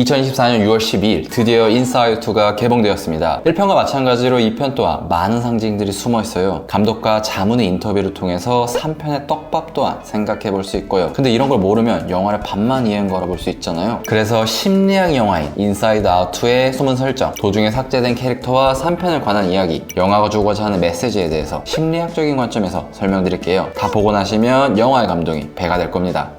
2024년 6월 12일 드디어 인사이드2가 개봉되었습니다. 1편과 마찬가지로 2편 또한 많은 상징들이 숨어 있어요. 감독과 자문의 인터뷰를 통해서 3편의 떡밥 또한 생각해 볼 수 있고요. 근데 이런 걸 모르면 영화를 반만 이해한 거라 볼 수 있잖아요. 그래서 심리학 영화인 인사이드 아웃2의 숨은 설정, 도중에 삭제된 캐릭터와 3편에 관한 이야기, 영화가 주고자 하는 메시지에 대해서 심리학적인 관점에서 설명드릴게요. 다 보고 나시면 영화의 감동이 배가 될 겁니다.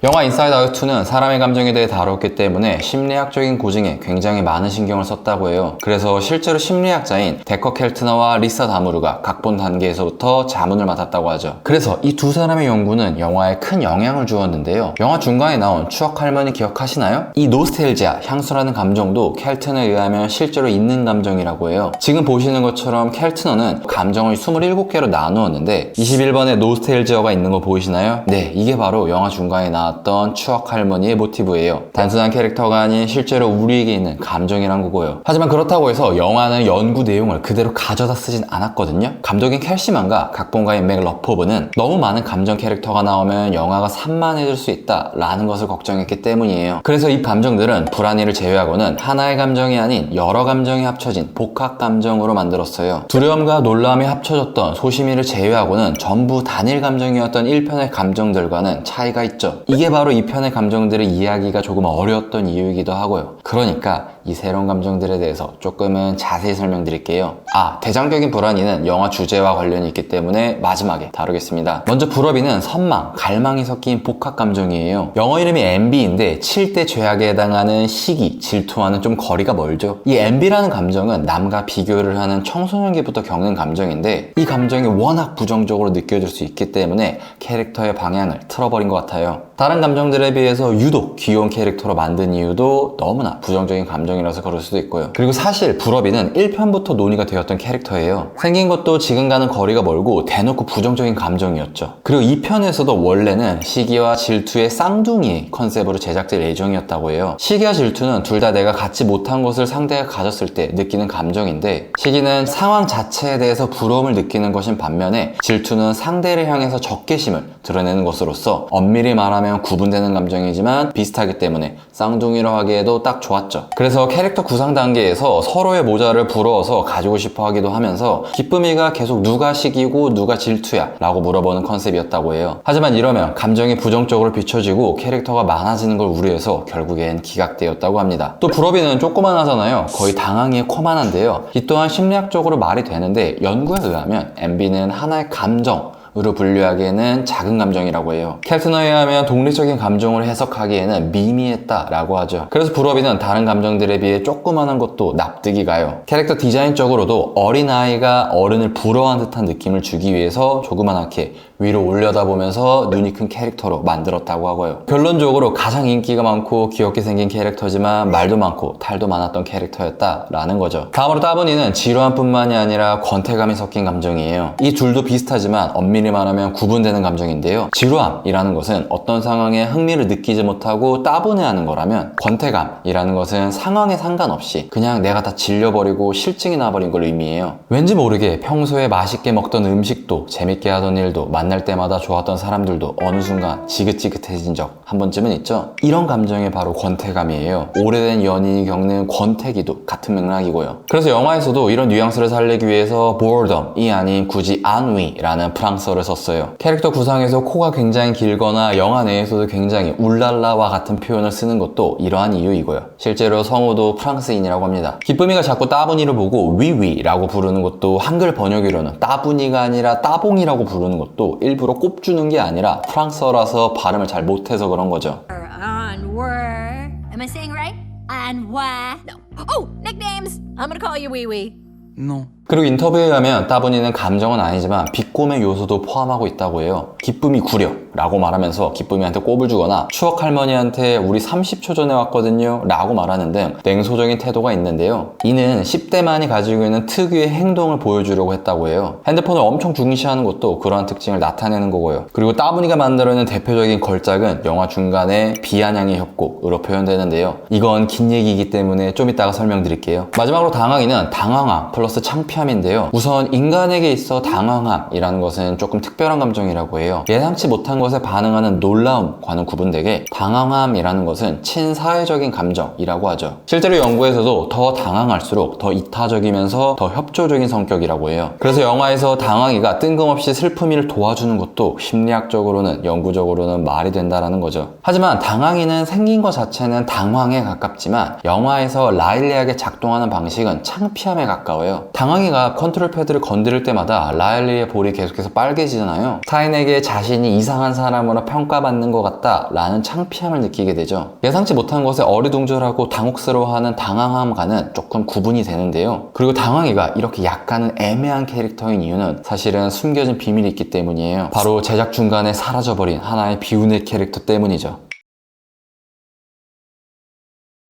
영화 인사이드 아웃2는 사람의 감정에 대해 다뤘기 때문에 심리학적인 고증에 굉장히 많은 신경을 썼다고 해요. 그래서 실제로 심리학자인 데커 켈트너와 리사 다무르가 각본 단계에서부터 자문을 맡았다고 하죠. 그래서 이 두 사람의 연구는 영화에 큰 영향을 주었는데요. 영화 중간에 나온 추억 할머니 기억하시나요? 이 노스텔지아, 향수라는 감정도 켈트너에 의하면 실제로 있는 감정이라고 해요. 지금 보시는 것처럼 켈트너는 감정을 27개로 나누었는데 21번에 노스텔지아가 있는 거 보이시나요? 네, 이게 바로 영화 중간에 나왔던 추억 할머니의 모티브예요. 단순한 캐릭터가 아닌 실제로 우리에게 있는 감정이란 거고요. 하지만 그렇다고 해서 영화는 연구 내용을 그대로 가져다 쓰진 않았거든요. 감독인 캘시만과 각본가인 맥 러포브는 너무 많은 감정 캐릭터가 나오면 영화가 산만해질 수 있다라는 것을 걱정했기 때문이에요. 그래서 이 감정들은 불안해를 제외하고는 하나의 감정이 아닌 여러 감정이 합쳐진 복합 감정으로 만들었어요. 두려움과 놀라움이 합쳐졌던 소심이를 제외하고는 전부 단일 감정이었던 1편의 감정들과는 차이가 있죠. 이게 바로 2편의 감정들의 이해하기가 조금 어려웠던 이유이기도 하고요. 그러니까 이 새로운 감정들에 대해서 조금은 자세히 설명드릴게요. 대장격인 불안이는 영화 주제와 관련이 있기 때문에 마지막에 다루겠습니다. 먼저 불업이는 선망, 갈망이 섞인 복합 감정이에요. 영어 이름이 envy인데 7대 죄악에 해당하는 시기, 질투와는 좀 거리가 멀죠. 이 envy라는 감정은 남과 비교를 하는 청소년기부터 겪는 감정인데 이 감정이 워낙 부정적으로 느껴질 수 있기 때문에 캐릭터의 방향을 틀어버린 것 같아요. 다른 감정들에 비해서 유독 귀여운 캐릭터로 만든 이유도 너무나 부정적인 감정이라서 그럴 수도 있고요. 그리고 사실 불업이는 1편부터 논의가 되었던 캐릭터예요. 생긴 것도 지금과는 거리가 멀고 대놓고 부정적인 감정이었죠. 그리고 2편에서도 원래는 시기와 질투의 쌍둥이 컨셉으로 제작될 예정이었다고 해요. 시기와 질투는 둘 다 내가 갖지 못한 것을 상대가 가졌을 때 느끼는 감정인데, 시기는 상황 자체에 대해서 부러움을 느끼는 것인 반면에 질투는 상대를 향해서 적개심을 드러내는 것으로서 엄밀히 말하면 구분되는 감정이지만 비슷하기 때문에 쌍둥이로 하기에도 딱 좋았죠. 그래서 캐릭터 구상 단계에서 서로의 모자를 부러워서 가지고 싶어 하기도 하면서 기쁨이가 계속 누가 시기고 누가 질투야 라고 물어보는 컨셉이었다고 해요. 하지만 이러면 감정이 부정적으로 비춰지고 캐릭터가 많아지는 걸 우려해서 결국엔 기각되었다고 합니다. 또 불업이는 조그만하잖아요. 거의 당황이의 코만한데요. 이 또한 심리학적으로 말이 되는데 연구에 의하면 envy는 하나의 감정 으로 분류하기에는 작은 감정이라고 해요. 켈트너에 의하면 독립적인 감정으로 해석하기에는 미미했다라고 하죠. 그래서 불업이는 다른 감정들에 비해 조그만한 것도 납득이 가요. 캐릭터 디자인적으로도 어린아이가 어른을 부러워한 듯한 느낌을 주기 위해서 조그만하게 위로 올려다보면서 눈이 큰 캐릭터로 만들었다고 하고요. 결론적으로 가장 인기가 많고 귀엽게 생긴 캐릭터지만 말도 많고 탈도 많았던 캐릭터였다라는 거죠. 다음으로 따분이는 지루함 뿐만이 아니라 권태감이 섞인 감정이에요. 이 둘도 비슷하지만 엄밀히 말하면 구분되는 감정인데요. 지루함이라는 것은 어떤 상황에 흥미를 느끼지 못하고 따분해하는 거라면, 권태감이라는 것은 상황에 상관없이 그냥 내가 다 질려버리고 실증이 나버린 걸 의미해요. 왠지 모르게 평소에 맛있게 먹던 음식도 재밌게 하던 일도 만날 때마다 좋았던 사람들도 어느 순간 지긋지긋해진 적 한 번쯤은 있죠. 이런 감정이 바로 권태감이에요. 오래된 연인이 겪는 권태기도 같은 맥락이고요. 그래서 영화에서도 이런 뉘앙스를 살리기 위해서 boredom이 아닌 굳이 ennui라는 프랑스어를 썼어요. 캐릭터 구상에서 코가 굉장히 길거나 영화 내에서도 굉장히 울랄라와 같은 표현을 쓰는 것도 이러한 이유이고요. 실제로 성우도 프랑스인이라고 합니다. 기쁨이가 자꾸 따분이를 보고 위위라고 부르는 것도 한글 번역으로는 따분이가 아니라 따봉이라고 부르는 것도 일부러 꼽주는 게 아니라 프랑스어라서 발음을 잘 못해서 그런 거죠. Am I saying right? Anwar. No. Oh, nicknames. I'm gonna call you Wee Wee. No. 그리고 인터뷰에 의하면 따분이는 감정은 아니지만 비꼼의 요소도 포함하고 있다고 해요. 기쁨이 구려 라고 말하면서 기쁨이한테 꼽을 주거나 추억 할머니한테 우리 30초 전에 왔거든요 라고 말하는 등 냉소적인 태도가 있는데요. 이는 10대만이 가지고 있는 특유의 행동을 보여주려고 했다고 해요. 핸드폰을 엄청 중시하는 것도 그러한 특징을 나타내는 거고요. 그리고 따분이가 만들어낸 대표적인 걸작은 영화 중간에 비아냥의 협곡으로 표현되는데요. 이건 긴 얘기이기 때문에 좀 이따가 설명드릴게요. 마지막으로 당황이는 당황함 플러스 창피함 창피함인데요. 우선 인간에게 있어 당황함이라는 것은 조금 특별한 감정이라고 해요. 예상치 못한 것에 반응하는 놀라움과는 구분되게 당황함이라는 것은 친사회적인 감정이라고 하죠. 실제로 연구에서도 더 당황할수록 더 이타적이면서 더 협조적인 성격이라고 해요. 그래서 영화에서 당황이가 뜬금없이 슬픔이를 도와주는 것도 심리학적으로는 영구적으로는 말이 된다라는 거죠. 하지만 당황이는 생긴 것 자체는 당황에 가깝지만 영화에서 라일리에게 작동하는 방식은 창피함에 가까워요. 당황이가 컨트롤 패드를 건드릴 때마다 라일리의 볼이 계속해서 빨개지잖아요. 타인에게 자신이 이상한 사람으로 평가받는 것 같다 라는 창피함을 느끼게 되죠. 예상치 못한 것에 어리둥절하고 당혹스러워하는 당황함과는 조금 구분이 되는데요. 그리고 당황이가 이렇게 약간은 애매한 캐릭터인 이유는 사실은 숨겨진 비밀이 있기 때문이에요. 바로 제작 중간에 사라져버린 하나의 비운의 캐릭터 때문이죠.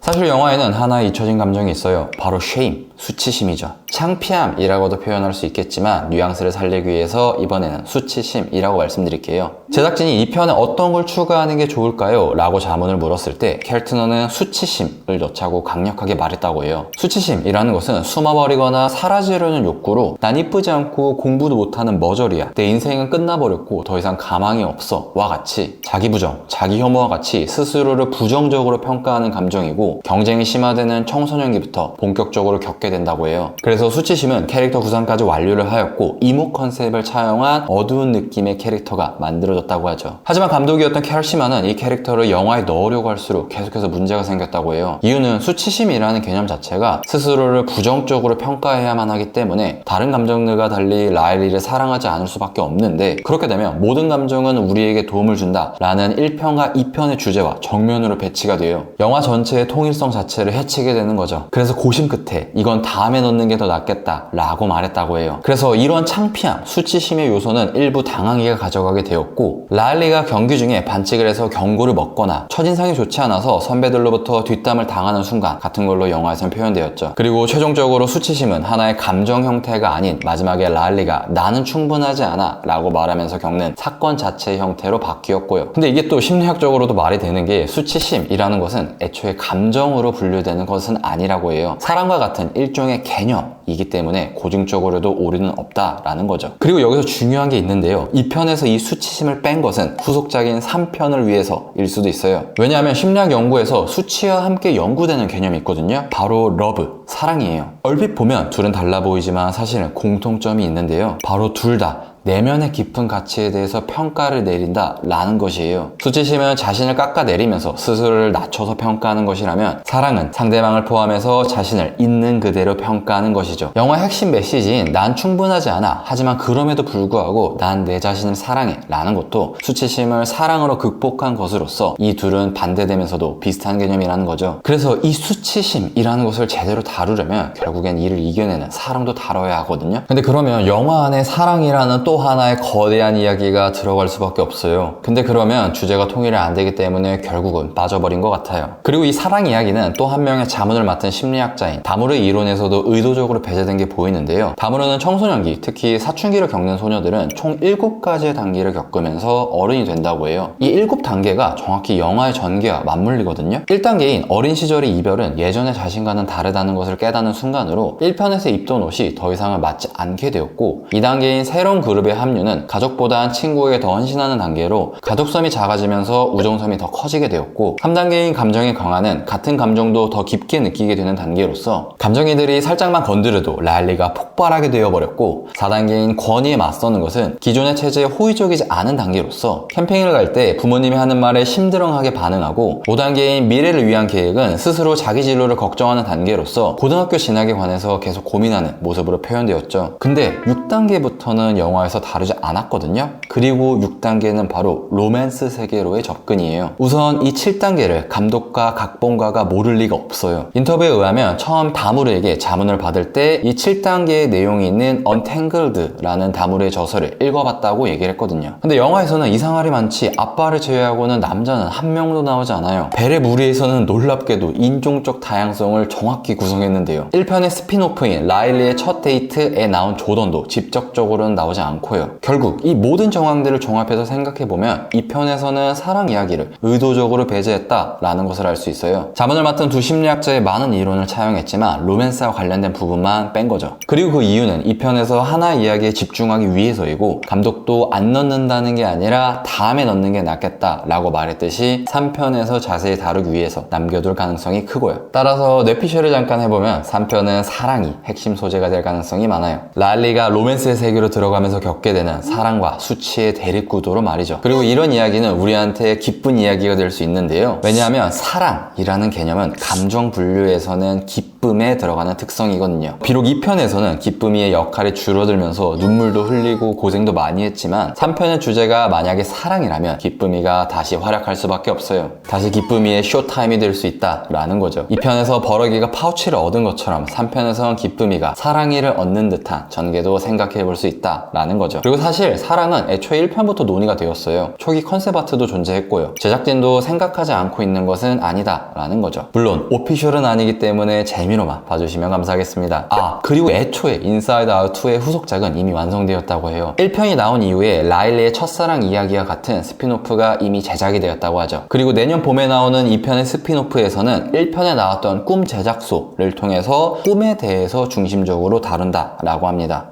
사실 영화에는 하나의 잊혀진 감정이 있어요. 바로 shame, 수치심이죠. 창피함이라고도 표현할 수 있겠지만 뉘앙스를 살리기 위해서 이번에는 수치심이라고 말씀드릴게요. 제작진이 이 편에 어떤 걸 추가하는 게 좋을까요? 라고 자문을 물었을 때 켈트너는 수치심을 넣자고 강력하게 말했다고 해요. 수치심이라는 것은 숨어버리거나 사라지려는 욕구로 난 이쁘지 않고 공부도 못하는 머저리야, 내 인생은 끝나버렸고 더 이상 가망이 없어 와 같이 자기 부정, 자기 혐오와 같이 스스로를 부정적으로 평가하는 감정이고 경쟁이 심화되는 청소년기부터 본격적으로 겪게 된다고 해요. 그래서 수치심은 캐릭터 구상까지 완료를 하였고 이목 컨셉을 차용한 어두운 느낌의 캐릭터가 만들어졌다고 하죠. 하지만 감독이었던 캘시만은 이 캐릭터를 영화에 넣으려고 할수록 계속해서 문제가 생겼다고 해요. 이유는 수치심이라는 개념 자체가 스스로를 부정적으로 평가해야만 하기 때문에 다른 감정들과 달리 라일리를 사랑하지 않을 수밖에 없는데, 그렇게 되면 모든 감정은 우리에게 도움을 준다 라는 1편과 2편의 주제와 정면으로 배치가 돼요. 영화 전체의 통일성 자체를 해치게 되는 거죠. 그래서 고심 끝에 이건 다음에 넣는 게 더 낫겠다 라고 말했다고 해요. 그래서 이런 창피함, 수치심의 요소는 일부 당황이가 가져가게 되었고, 라일리가 경기 중에 반칙을 해서 경고를 먹거나 첫인상이 좋지 않아서 선배들로부터 뒷담을 당하는 순간 같은 걸로 영화에선 표현되었죠. 그리고 최종적으로 수치심은 하나의 감정 형태가 아닌 마지막에 라일리가 나는 충분하지 않아 라고 말하면서 겪는 사건 자체의 형태로 바뀌었고요. 근데 이게 또 심리학적으로도 말이 되는 게, 수치심이라는 것은 애초에 감정으로 분류되는 것은 아니라고 해요. 사랑과 같은 일종의 개념이기 때문에 고증적으로도 오류는 없다라는 거죠. 그리고 여기서 중요한 게 있는데요. 이 편에서 이 수치심을 뺀 것은 후속작인 3편을 위해서일 수도 있어요. 왜냐하면 심리학 연구에서 수치와 함께 연구되는 개념이 있거든요. 바로 러브, 사랑이에요. 얼핏 보면 둘은 달라 보이지만 사실은 공통점이 있는데요. 바로 둘 다 내면의 깊은 가치에 대해서 평가를 내린다 라는 것이에요. 수치심은 자신을 깎아내리면서 스스로를 낮춰서 평가하는 것이라면, 사랑은 상대방을 포함해서 자신을 있는 그대로 평가하는 것이죠. 영화의 핵심 메시지인 난 충분하지 않아, 하지만 그럼에도 불구하고 난 내 자신을 사랑해 라는 것도 수치심을 사랑으로 극복한 것으로서 이 둘은 반대되면서도 비슷한 개념이라는 거죠. 그래서 이 수치심이라는 것을 제대로 다루려면 결국엔 이를 이겨내는 사랑도 다뤄야 하거든요. 근데 그러면 영화 안에 사랑이라는 또 하나의 거대한 이야기가 들어갈 수밖에 없어요. 근데 그러면 주제가 통일이 안 되기 때문에 결국은 빠져버린 것 같아요. 그리고 이 사랑 이야기는 또 한 명의 자문을 맡은 심리학자인 다무르의 이론에서도 의도적으로 배제된 게 보이는데요. 다무르는 청소년기, 특히 사춘기를 겪는 소녀들은 총 7가지의 단계를 겪으면서 어른이 된다고 해요. 이 7단계가 정확히 영화의 전개와 맞물리거든요. 1단계인 어린 시절의 이별은 예전의 자신과는 다르다는 것을 깨닫는 순간으로 1편에서 입던 옷이 더 이상은 맞지 않게 되었고, 2단계인 새로운 그룹의 합류는 가족보단 친구에게 더 헌신하는 단계로 가족섬이 작아지면서 우정섬이 더 커지게 되었고, 3단계인 감정의 강화는 같은 감정도 더 깊게 느끼게 되는 단계로서 감정이들이 살짝만 건드려도 라일리가 폭발하게 되어버렸고, 4단계인 권위에 맞서는 것은 기존의 체제에 호의적이지 않은 단계로서 캠핑을 갈 때 부모님이 하는 말에 심드렁하게 반응하고, 5단계인 미래를 위한 계획은 스스로 자기 진로를 걱정하는 단계로서 고등학교 진학에 관해서 계속 고민하는 모습으로 표현되었죠. 근데 6단계부터는 영화에서 다루지 않았거든요. 그리고 6단계는 바로 로맨스 세계로의 접근이에요. 우선 이 7단계를 감독과 각본가가 모를 리가 없어요. 인터뷰에 의하면 처음 다무르에게 자문을 받을 때 이 7단계의 내용이 있는 Untangled라는 다무르의 저서를 읽어봤다고 얘기를 했거든요. 근데 영화에서는 이상하리 많지 아빠를 제외하고는 남자는 한 명도 나오지 않아요. 벨의 무리에서는 놀랍게도 인종적 다양성을 정확히 구성했는데요. 1편의 스피노프인 라일리의 첫 데이트에 나온 조던도 직접적으로는 나오지 않고, 않고요. 결국 이 모든 정황들을 종합해서 생각해보면 이 편에서는 사랑 이야기를 의도적으로 배제했다라는 것을 알 수 있어요. 자문을 맡은 두 심리학자의 많은 이론을 차용했지만 로맨스와 관련된 부분만 뺀 거죠. 그리고 그 이유는 이 편에서 하나의 이야기에 집중하기 위해서이고 감독도 안 넣는다는 게 아니라 다음에 넣는 게 낫겠다라고 말했듯이 3편에서 자세히 다루기 위해서 남겨둘 가능성이 크고요. 따라서 뇌피셜을 잠깐 해보면 3편은 사랑이 핵심 소재가 될 가능성이 많아요. 랄리가 로맨스의 세계로 들어가면서 겪게 되는 사랑과 수치의 대립구도로 말이죠. 그리고 이런 이야기는 우리한테 기쁜 이야기가 될 수 있는데요. 왜냐하면 사랑이라는 개념은 감정 분류에서는 기쁨에 들어가는 특성이거든요. 비록 2편에서는 기쁨이의 역할이 줄어들면서 눈물도 흘리고 고생도 많이 했지만 3편의 주제가 만약에 사랑이라면 기쁨이가 다시 활약할 수밖에 없어요. 다시 기쁨이의 쇼타임이 될 수 있다라는 거죠. 2편에서 버럭이가 파우치를 얻은 것처럼 3편에선 기쁨이가 사랑이를 얻는 듯한 전개도 생각해 볼 수 있다라는 거죠. 그리고 사실 사랑은 애초에 1편부터 논의가 되었어요. 초기 컨셉 아트도 존재했고요. 제작진도 생각하지 않고 있는 것은 아니다라는 거죠. 물론 오피셜은 아니기 때문에 재미로만 봐주시면 감사하겠습니다. 그리고 애초에 인사이드 아웃 2의 후속작은 이미 완성되었다고 해요. 1편이 나온 이후에 라일리의 첫사랑 이야기와 같은 스피노프가 이미 제작이 되었다고 하죠. 그리고 내년 봄에 나오는 2편의 스피노프에서는 1편에 나왔던 꿈 제작소를 통해서 꿈에 대해서 중심적으로 다룬다라고 합니다.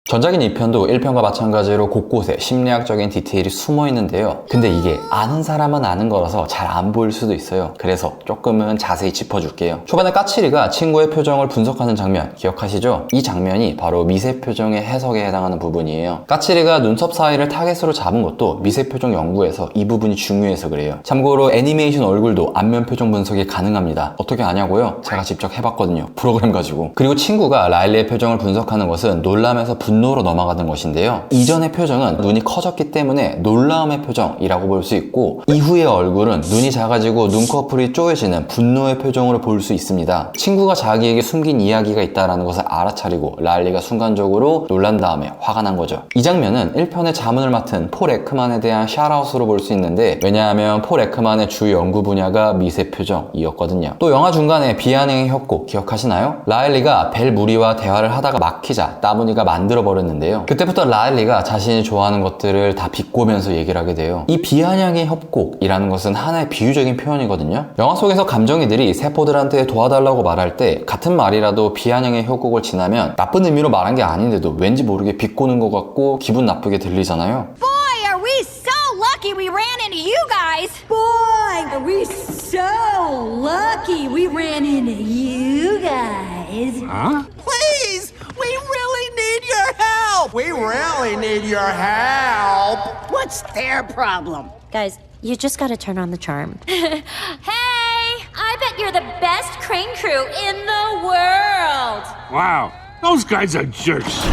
전작인 2편도 1편과 마찬가지로 곳곳에 심리학적인 디테일이 숨어 있는데요. 근데 이게 아는 사람은 아는 거라서 잘 안 보일 수도 있어요. 그래서 조금은 자세히 짚어줄게요. 초반에 까칠이가 친구의 표정을 분석하는 장면 기억하시죠? 이 장면이 바로 미세 표정의 해석에 해당하는 부분이에요. 까칠이가 눈썹 사이를 타겟으로 잡은 것도 미세 표정 연구에서 이 부분이 중요해서 그래요. 참고로 애니메이션 얼굴도 안면 표정 분석이 가능합니다. 어떻게 아냐고요? 제가 직접 해봤거든요. 프로그램 가지고. 그리고 친구가 라일리의 표정을 분석하는 것은 놀람에서 분노로 넘어가는 것인데요. 이전의 표정은 눈이 커졌기 때문에 놀라움의 표정이라고 볼 수 있고 이후의 얼굴은 눈이 작아지고 눈꺼풀이 쪼여지는 분노의 표정으로 볼 수 있습니다. 친구가 자기에게 숨긴 이야기가 있다는 것을 알아차리고 라일리가 순간적으로 놀란 다음에 화가 난 거죠. 이 장면은 1편의 자문을 맡은 폴 에크만에 대한 샤라웃으로 볼 수 있는데 왜냐하면 폴 에크만의 주 연구 분야가 미세 표정이었거든요. 또 영화 중간에 비아냥의 협곡 기억하시나요? 라일리가 벨 무리와 대화를 하다가 막히자 따분이가 만들어버렸는데요. 그때부터 라일리가 자신이 좋아하는 것들을 다 비꼬면서 얘기를 하게 돼요. 이 비아냥의 협곡이라는 것은 하나의 비유적인 표현이거든요. 영화 속에서 감정이들이 세포들한테 도와달라고 말할 때 같은 말이라도 비아냥의 협곡을 지나면 나쁜 의미로 말한 게 아닌데도 왠지 모르게 비꼬는 것 같고 기분 나쁘게 들리잖아요. Boy, are we so lucky we ran into you guys! Boy, are we so lucky we ran into you guys. Please! We really need your help! We really need your help! What's their problem? Guys, you just gotta turn on the charm. Hey! I bet you're the best crane crew in the world! Wow, those guys are jerks.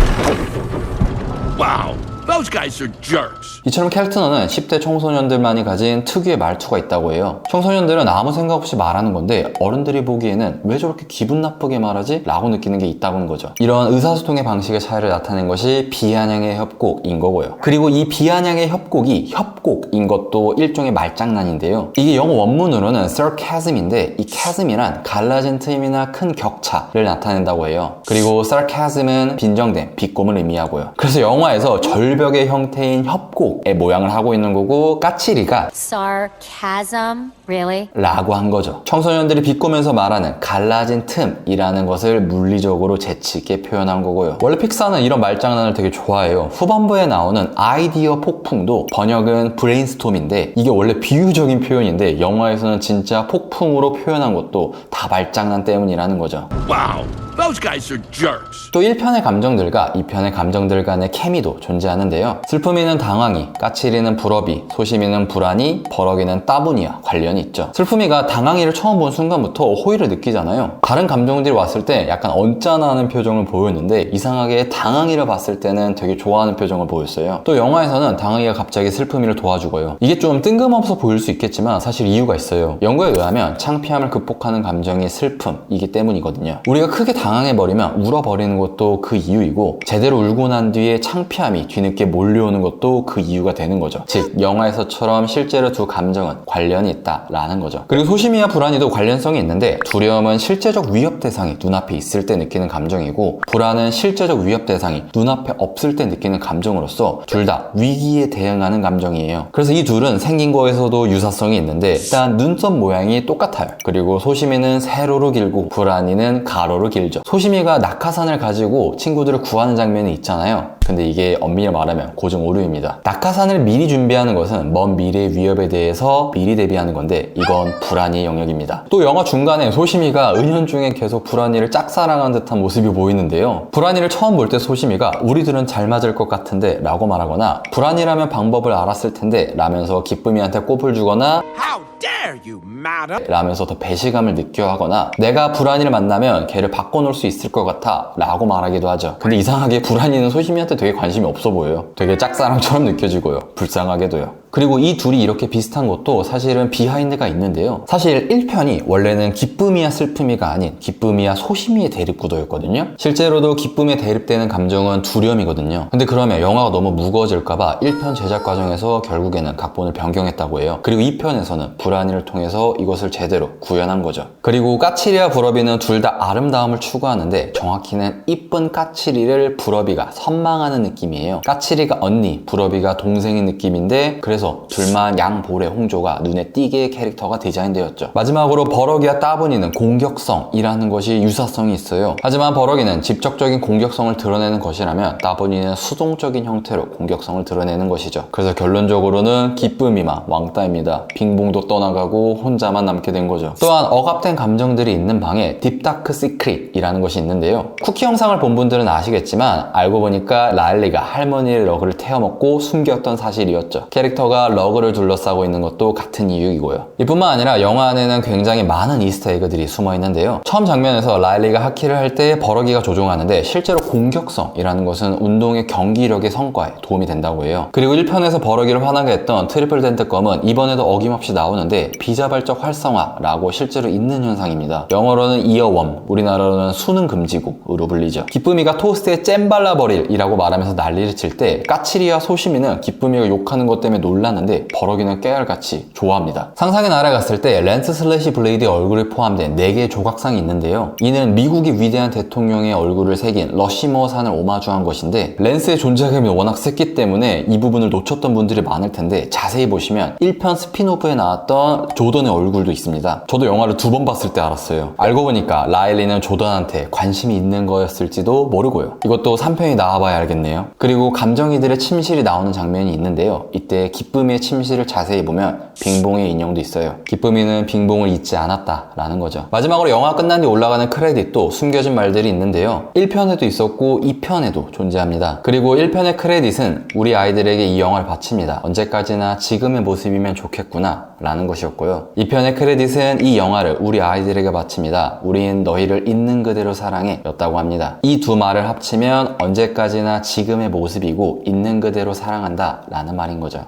Wow, those guys are jerks. 이처럼 켈트너는 10대 청소년들만이 가진 특유의 말투가 있다고 해요. 청소년들은 아무 생각 없이 말하는 건데 어른들이 보기에는 왜 저렇게 기분 나쁘게 말하지? 라고 느끼는 게 있다는 거죠. 이런 의사소통의 방식의 차이를 나타낸 것이 비아냥의 협곡인 거고요. 그리고 이 비아냥의 협곡이 협곡인 것도 일종의 말장난인데요. 이게 영어 원문으로는 sarcasm인데 이 chasm이란 갈라진 틈이나 큰 격차를 나타낸다고 해요. 그리고 sarcasm은 빈정됨, 비꼼을 의미하고요. 그래서 영화에서 절벽의 형태인 협곡 의 모양을 하고 있는 거고 까칠이가 Sarcasm? Really? 라고 한 거죠. 청소년들이 비꼬면서 말하는 갈라진 틈이라는 것을 물리적으로 재치있게 표현한 거고요. 원래 픽사는 이런 말장난을 되게 좋아해요. 후반부에 나오는 아이디어 폭풍도 번역은 브레인스톰인데 이게 원래 비유적인 표현인데 영화에서는 진짜 폭풍으로 표현한 것도 다 말장난 때문이라는 거죠. Wow, those guys are jerks. 또 1편의 감정들과 2편의 감정들 간의 케미도 존재하는데요. 슬픔이는 당황이, 까칠이는 불업이, 소심이는 불안이, 버럭이는 따분이와 관련이 있죠. 슬픔이가 당황이를 처음 본 순간부터 호의를 느끼잖아요. 다른 감정들이 왔을 때 약간 언짢아하는 표정을 보였는데 이상하게 당황이를 봤을 때는 되게 좋아하는 표정을 보였어요. 또 영화에서는 당황이가 갑자기 슬픔이를 도와주고요. 이게 좀 뜬금없어 보일 수 있겠지만 사실 이유가 있어요. 연구에 의하면 창피함을 극복하는 감정이 슬픔이기 때문이거든요. 우리가 크게 당황해버리면 울어버리는 것도 그 이유이고 제대로 울고 난 뒤에 창피함이 뒤늦게 몰려오는 것도 그 이유가 되는 거죠. 즉 영화에서처럼 실제로 두 감정은 관련이 있다 라는 거죠. 그리고 소심이와 불안이도 관련성이 있는데, 두려움은 실제적 위협 대상이 눈앞에 있을 때 느끼는 감정이고, 불안은 실제적 위협 대상이 눈앞에 없을 때 느끼는 감정으로서 둘 다 위기에 대응하는 감정이에요. 그래서 이 둘은 생긴 거에서도 유사성이 있는데, 일단 눈썹 모양이 똑같아요. 그리고 소심이는 세로로 길고 불안이는 가로로 길죠. 소심이가 낙하산을 가지고 친구들을 구하는 장면이 있잖아요. 근데 이게 엄밀히 말하면 고정 오류입니다. 낙하산을 미리 준비하는 것은 먼 미래의 위협에 대해서 미리 대비하는 건데, 이건 불안이의 영역입니다. 또 영화 중간에 소심이가 은연중에 계속 불안이를 짝사랑한 듯한 모습이 보이는데요. 불안이를 처음 볼 때 소심이가 우리들은 잘 맞을 것 같은데 라고 말하거나, 불안이라면 방법을 알았을 텐데 라면서 기쁨이한테 꼽을 주거나, How dare you, madam? 라면서 더 배신감을 느껴 하거나, 내가 불안이를 만나면 걔를 바꿔놓을 수 있을 것 같아 라고 말하기도 하죠. 근데 이상하게 불안이는 소심이한테 되게 관심이 없어 보여요. 되게 짝사랑처럼 느껴지고요. 불쌍하게도요. 그리고 이 둘이 이렇게 비슷한 것도 사실은 비하인드가 있는데요. 사실 1편이 원래는 기쁨이야 슬픔이가 아닌 기쁨이야 소심이의 대립구도였거든요. 실제로도 기쁨에 대립되는 감정은 두려움이거든요. 근데 그러면 영화가 너무 무거워질까봐 1편 제작 과정에서 결국에는 각본을 변경했다고 해요. 그리고 2편에서는 불안이를 통해서 이것을 제대로 구현한 거죠. 그리고 까칠이와 부러비는 둘 다 아름다움을 추구하는데, 정확히는 이쁜 까칠이를 부러비가 선망하는 느낌이에요. 까칠이가 언니, 부러비가 동생인 느낌인데, 그래서 둘만 양볼의 홍조가 눈에 띄게 캐릭터가 디자인되었죠. 마지막으로 버럭이와 따분이는 공격성이라는 것이 유사성이 있어요. 하지만 버럭이는 직접적인 공격성을 드러내는 것이라면 따분이는 수동적인 형태로 공격성을 드러내는 것이죠. 그래서 결론적으로는 기쁨이만 왕따입니다. 빙봉도 떠나가고 혼자만 남게 된 거죠. 또한 억압된 감정들이 있는 방에 딥다크 시크릿이라는 것이 있는데요. 쿠키 영상을 본 분들은 아시겠지만, 알고 보니까 라일리가 할머니의 러그를 태워먹고 숨겼던 사실이었죠. 캐릭터가 러그를 둘러싸고 있는 것도 같은 이유이고요. 이뿐만 아니라 영화 안에는 굉장히 많은 이스터에그들이 숨어 있는데요. 처음 장면에서 라일리가 하키를 할 때 버럭이가 조종하는데, 실제로 공격성이라는 것은 운동의 경기력의 성과에 도움이 된다고 해요. 그리고 1편에서 버럭이를 화나게 했던 트리플 덴트검은 이번에도 어김없이 나오는데, 비자발적 활성화라고 실제로 있는 현상입니다. 영어로는 이어웜, 우리나라로는 수능 금지곡으로 불리죠. 기쁨이가 토스트에 잼 발라버릴이라고 말하면서 난리를 칠 때, 까칠이와 소심이는 기쁨이가 욕하는 것 때문에 놀랐는데 버럭이는 깨알같이 좋아합니다. 상상의 나라에 갔을 때 랜스 슬래시 블레이드의 얼굴이 포함된 4개의 조각상이 있는데요. 이는 미국의 위대한 대통령의 얼굴을 새긴 러시머 산을 오마주한 것인데, 랜스의 존재감이 워낙 셌기 때문에 이 부분을 놓쳤던 분들이 많을 텐데, 자세히 보시면 1편 스피노프에 나왔던 조던의 얼굴도 있습니다. 저도 영화를 2번 봤을 때 알았어요. 알고 보니까 라일리는 조던한테 관심이 있는 거였을지도 모르고요. 이것도 3편이 나와봐야 알겠네요. 그리고 감정이들의 침실이 나오는 장면이 있는데요. 이때 기쁨이의 침실을 자세히 보면 빙봉의 인형도 있어요. 기쁨이는 빙봉을 잊지 않았다라는 거죠. 마지막으로 영화 끝난 뒤 올라가는 크레딧도 숨겨진 말들이 있는데요. 1편에도 있었고 2편에도 존재합니다. 그리고 1편의 크레딧은 우리 아이들에게 이 영화를 바칩니다. 언제까지나 지금의 모습이면 좋겠구나 라는 것이었고요. 2편의 크레딧은 이 영화를 우리 아이들에게 바칩니다. 우린 너희를 있는 그대로 사랑해 였다고 합니다. 이 두 말을 합치면 언제까지나 지금의 모습이고 있는 그대로 사랑한다 라는 말인 거죠.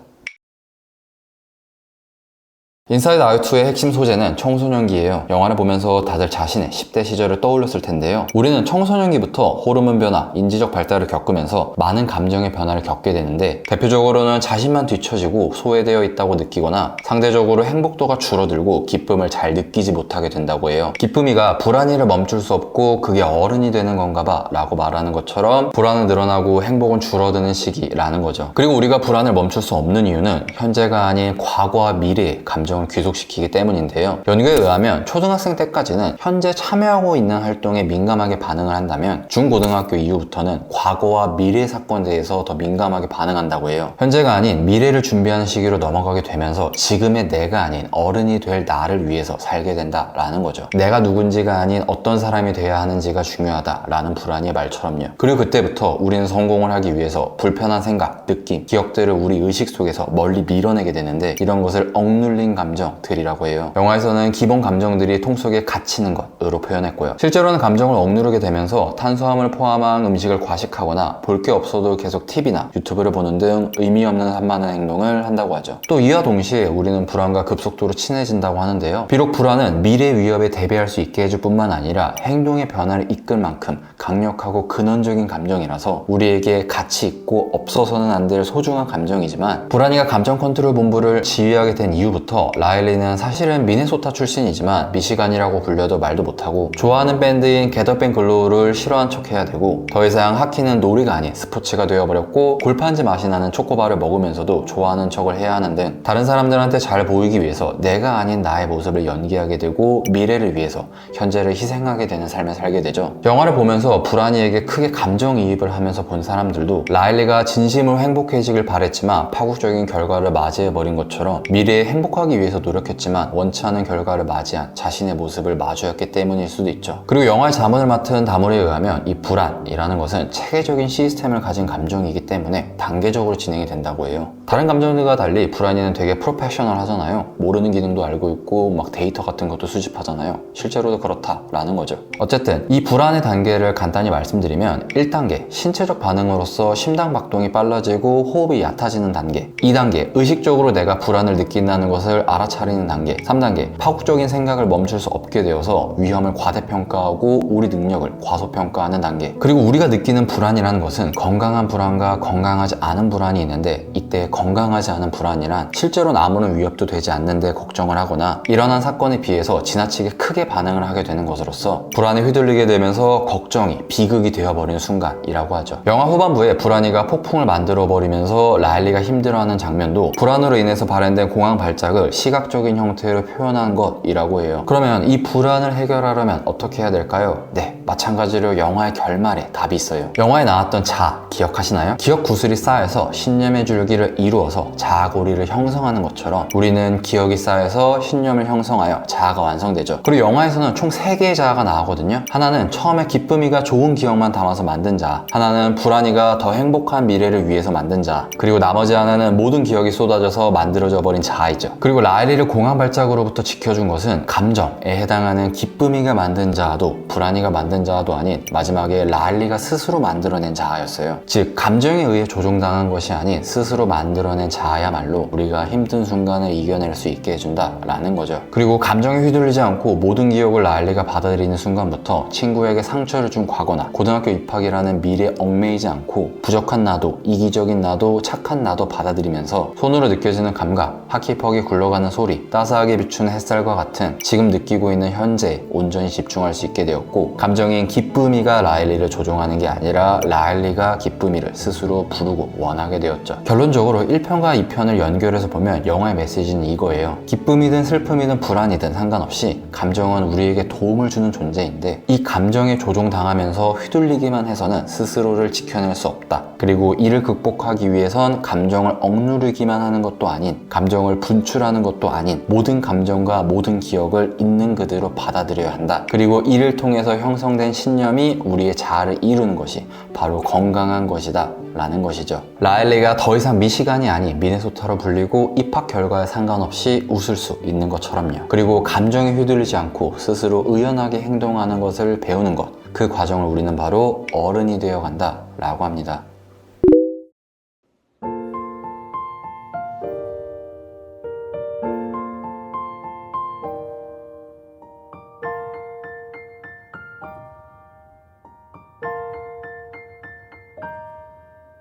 인사이드 아웃2의 핵심 소재는 청소년기예요. 영화를 보면서 다들 자신의 10대 시절을 떠올렸을 텐데요. 우리는 청소년기부터 호르몬 변화, 인지적 발달을 겪으면서 많은 감정의 변화를 겪게 되는데, 대표적으로는 자신만 뒤처지고 소외되어 있다고 느끼거나, 상대적으로 행복도가 줄어들고 기쁨을 잘 느끼지 못하게 된다고 해요. 기쁨이가 불안이를 멈출 수 없고 그게 어른이 되는 건가 봐 라고 말하는 것처럼, 불안은 늘어나고 행복은 줄어드는 시기라는 거죠. 그리고 우리가 불안을 멈출 수 없는 이유는 현재가 아닌 과거와 미래의 감정을 귀속시키기 때문인데요. 연구에 의하면 초등학생 때까지는 현재 참여하고 있는 활동에 민감하게 반응을 한다면, 중고등학교 이후부터는 과거와 미래 사건에 대해서 더 민감하게 반응한다고 해요. 현재가 아닌 미래를 준비하는 시기로 넘어가게 되면서 지금의 내가 아닌 어른이 될 나를 위해서 살게 된다라는 거죠. 내가 누군지가 아닌 어떤 사람이 돼야 하는지가 중요하다라는 불안의 말처럼요. 그리고 그때부터 우리는 성공을 하기 위해서 불편한 생각, 느낌, 기억들을 우리 의식 속에서 멀리 밀어내게 되는데, 이런 것을 억눌린 감정들이라고 해요. 영화에서는 기본 감정들이 통 속에 갇히는 것으로 표현했고요. 실제로는 감정을 억누르게 되면서 탄수화물 포함한 음식을 과식하거나 볼 게 없어도 계속 TV나 유튜브를 보는 등 의미 없는 산만한 행동을 한다고 하죠. 또 이와 동시에 우리는 불안과 급속도로 친해진다고 하는데요. 비록 불안은 미래 위협에 대비할 수 있게 해줄 뿐만 아니라 행동의 변화를 이끌 만큼 강력하고 근원적인 감정이라서 우리에게 가치 있고 없어서는 안 될 소중한 감정이지만, 불안이가 감정 컨트롤 본부를 지휘하게 된 이후부터 라일리는 사실은 미네소타 출신이지만 미시간이라고 불려도 말도 못하고 좋아하는 밴드인 게더뱅 글로우를 싫어한 척 해야 되고 더 이상 하키는 놀이가 아닌 스포츠가 되어버렸고 골판지 맛이 나는 초코바를 먹으면서도 좋아하는 척을 해야 하는 등 다른 사람들한테 잘 보이기 위해서 내가 아닌 나의 모습을 연기하게 되고 미래를 위해서 현재를 희생하게 되는 삶을 살게 되죠. 영화를 보면서 브라니에게 크게 감정이입을 하면서 본 사람들도 라일리가 진심으로 행복해지길 바랬지만 파국적인 결과를 맞이해버린 것처럼 미래에 행복하기 위해서 노력했지만 원치 않은 결과를 맞이한 자신의 모습을 마주했기 때문일 수도 있죠. 그리고 영화의 자문을 맡은 다모리에 의하면 이 불안이라는 것은 체계적인 시스템을 가진 감정이기 때문에 단계적으로 진행이 된다고 해요. 다른 감정들과 달리 불안이는 되게 프로페셔널 하잖아요. 모르는 기능도 알고 있고 막 데이터 같은 것도 수집하잖아요. 실제로도 그렇다라는 거죠. 어쨌든 이 불안의 단계를 간단히 말씀드리면 1단계 신체적 반응으로서 심장박동이 빨라지고 호흡이 얕아지는 단계, 2단계 의식적으로 내가 불안을 느낀다는 것을 알아차리는 단계, 3단계 파국적인 생각을 멈출 수 없게 되어서 위험을 과대평가하고 우리 능력을 과소평가하는 단계. 그리고 우리가 느끼는 불안이라는 것은 건강한 불안과 건강하지 않은 불안이 있는데 이때 건강하지 않은 불안이란 실제로는 아무런 위협도 되지 않는데 걱정을 하거나 일어난 사건에 비해서 지나치게 크게 반응을 하게 되는 것으로서 불안에 휘둘리게 되면서 걱정이 비극이 되어버리는 순간이라고 하죠. 영화 후반부에 불안이가 폭풍을 만들어버리면서 라일리가 힘들어하는 장면도 불안으로 인해서 발현된 공황 발작을 시각적인 형태로 표현한 것이라고 해요. 그러면 이 불안을 해결하려면 어떻게 해야 될까요? 네, 마찬가지로 영화의 결말에 답이 있어요. 영화에 나왔던 자 기억하시나요? 기억 구슬이 쌓여서 신념의 줄기를 이루어서 자아고리를 형성하는 것처럼 우리는 기억이 쌓여서 신념을 형성하여 자아가 완성되죠. 그리고 영화에서는 총 3개의 자아가 나오거든요. 하나는 처음에 기쁨이가 좋은 기억만 담아서 만든 자아, 하나는 불안이가 더 행복한 미래를 위해서 만든 자아, 그리고 나머지 하나는 모든 기억이 쏟아져서 만들어져 버린 자아이죠. 그리고 라일리를 공황 발작으로부터 지켜준 것은 감정에 해당하는 기쁨이가 만든 자아도 불안이가 만든 자아도 아닌 마지막에 라일리가 스스로 만들어낸 자아였어요. 즉 감정에 의해 조종당한 것이 아닌 스스로 만들어낸 자아야말로 우리가 힘든 순간을 이겨낼 수 있게 해준다라는 거죠. 그리고 감정에 휘둘리지 않고 모든 기억을 라일리가 받아들이는 순간부터 친구에게 상처를 준 과거나 고등학교 입학이라는 미래에 얽매이지 않고 부족한 나도, 이기적인 나도, 착한 나도 받아들이면서 손으로 느껴지는 감각, 하키퍽이 굴러가는 소리, 따스하게 비추는 햇살과 같은 지금 느끼고 있는 현재에 온전히 집중할 수 있게 되었고 감정인 기쁨이가 라일리를 조종하는 게 아니라 라일리가 기쁨이를 스스로 부르고 원하게 되었죠. 결론적으로 1편과 2편을 연결해서 보면 영화의 메시지는 이거예요. 기쁨이든 슬픔이든 불안이든 상관없이 감정은 우리에게 도움을 주는 존재인데 이 감정에 조종당하면서 휘둘리기만 해서는 스스로를 지켜낼 수 없다. 그리고 이를 극복하기 위해선 감정을 억누르기만 하는 것도 아닌 감정을 분출하는 것도 아닌 모든 감정과 모든 기억을 있는 그대로 받아들여야 한다. 그리고 이를 통해서 형성된 신념이 우리의 자아를 이루는 것이 바로 건강한 것이다 라는 것이죠. 라일리가 더 이상 미시간이 아닌 미네소타로 불리고 입학 결과에 상관없이 웃을 수 있는 것처럼요. 그리고 감정에 휘둘리지 않고 스스로 의연하게 행동하는 것을 배우는 것, 그 과정을 우리는 바로 어른이 되어간다 라고 합니다.